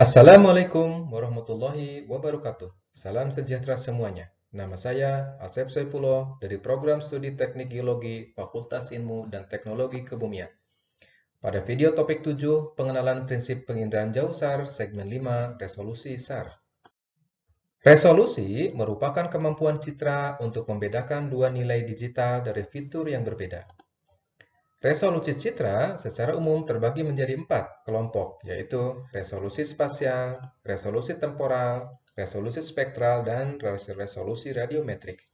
Assalamualaikum warahmatullahi wabarakatuh. Salam sejahtera semuanya. Nama saya Asep Saifullah dari Program Studi Teknik Geologi Fakultas Ilmu dan Teknologi Kebumian. Pada video topik 7, pengenalan prinsip penginderaan jauh SAR, segmen 5, resolusi SAR. Resolusi merupakan kemampuan citra untuk membedakan dua nilai digital dari fitur yang berbeda. Resolusi citra secara umum terbagi menjadi 4 kelompok, yaitu resolusi spasial, resolusi temporal, resolusi spektral, dan resolusi radiometrik.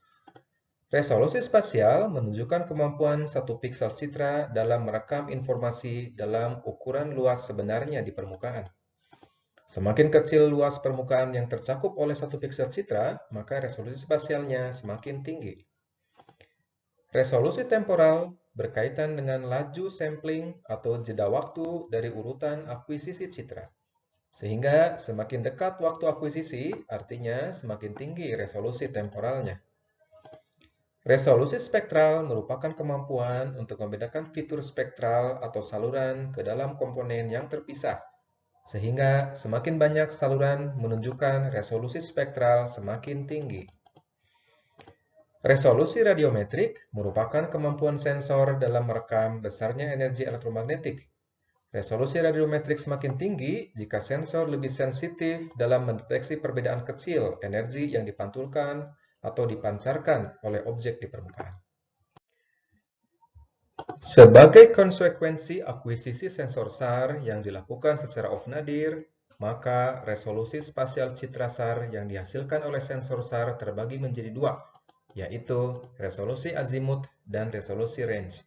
Resolusi spasial menunjukkan kemampuan satu piksel citra dalam merekam informasi dalam ukuran luas sebenarnya di permukaan. Semakin kecil luas permukaan yang tercakup oleh satu piksel citra, maka resolusi spasialnya semakin tinggi. Resolusi temporal berkaitan dengan laju sampling atau jeda waktu dari urutan akuisisi citra. Sehingga semakin dekat waktu akuisisi, artinya semakin tinggi resolusi temporalnya. Resolusi spektral merupakan kemampuan untuk membedakan fitur spektral atau saluran ke dalam komponen yang terpisah. Sehingga semakin banyak saluran menunjukkan resolusi spektral semakin tinggi. Resolusi radiometrik merupakan kemampuan sensor dalam merekam besarnya energi elektromagnetik. Resolusi radiometrik semakin tinggi jika sensor lebih sensitif dalam mendeteksi perbedaan kecil energi yang dipantulkan atau dipancarkan oleh objek di permukaan. Sebagai konsekuensi akuisisi sensor SAR yang dilakukan secara off-nadir, maka resolusi spasial citra SAR yang dihasilkan oleh sensor SAR terbagi menjadi dua, yaitu resolusi azimut dan resolusi range.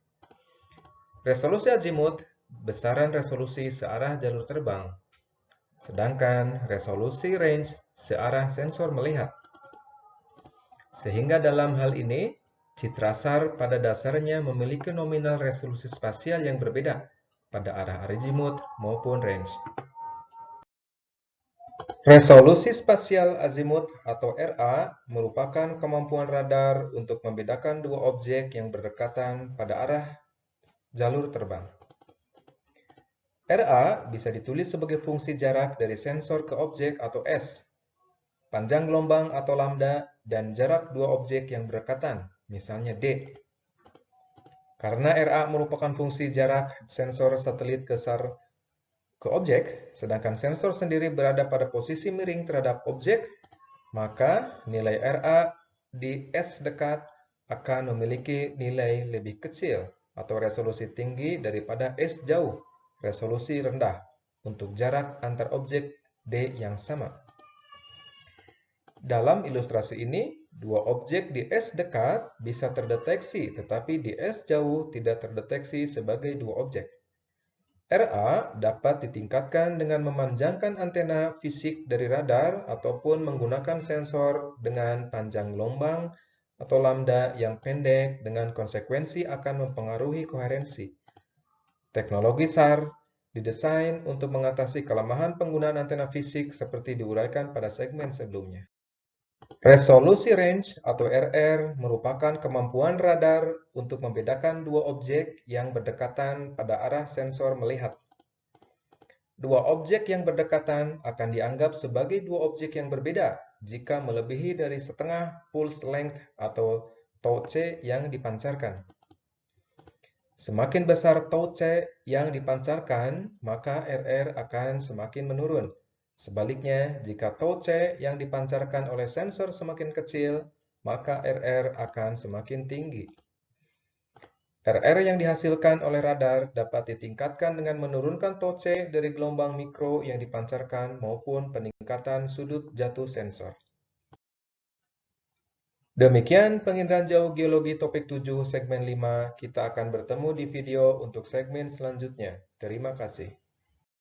Resolusi azimut besaran resolusi searah jalur terbang, sedangkan resolusi range searah sensor melihat. Sehingga dalam hal ini, citra SAR pada dasarnya memiliki nominal resolusi spasial yang berbeda pada arah azimut maupun range. Resolusi spasial azimut atau RA merupakan kemampuan radar untuk membedakan dua objek yang berdekatan pada arah jalur terbang. RA bisa ditulis sebagai fungsi jarak dari sensor ke objek atau S, panjang gelombang atau lambda, dan jarak dua objek yang berdekatan, misalnya D. Karena RA merupakan fungsi jarak sensor satelit ke SAR ke objek, sedangkan sensor sendiri berada pada posisi miring terhadap objek, maka nilai RA di S dekat akan memiliki nilai lebih kecil atau resolusi tinggi daripada S jauh, resolusi rendah, untuk jarak antar objek D yang sama. Dalam ilustrasi ini, dua objek di S dekat bisa terdeteksi, tetapi di S jauh tidak terdeteksi sebagai dua objek. RA dapat ditingkatkan dengan memanjangkan antena fisik dari radar ataupun menggunakan sensor dengan panjang gelombang atau lambda yang pendek dengan konsekuensi akan mempengaruhi koherensi. Teknologi SAR didesain untuk mengatasi kelemahan penggunaan antena fisik seperti diuraikan pada segmen sebelumnya. Resolusi range atau RR merupakan kemampuan radar untuk membedakan dua objek yang berdekatan pada arah sensor melihat. Dua objek yang berdekatan akan dianggap sebagai dua objek yang berbeda jika melebihi dari setengah pulse length atau tau C yang dipancarkan. Semakin besar tau C yang dipancarkan, maka RR akan semakin menurun. Sebaliknya, jika tau C yang dipancarkan oleh sensor semakin kecil, maka RR akan semakin tinggi. RR yang dihasilkan oleh radar dapat ditingkatkan dengan menurunkan tau C dari gelombang mikro yang dipancarkan maupun peningkatan sudut jatuh sensor. Demikian penginderaan jauh geologi topik 7 segmen 5. Kita akan bertemu di video untuk segmen selanjutnya. Terima kasih.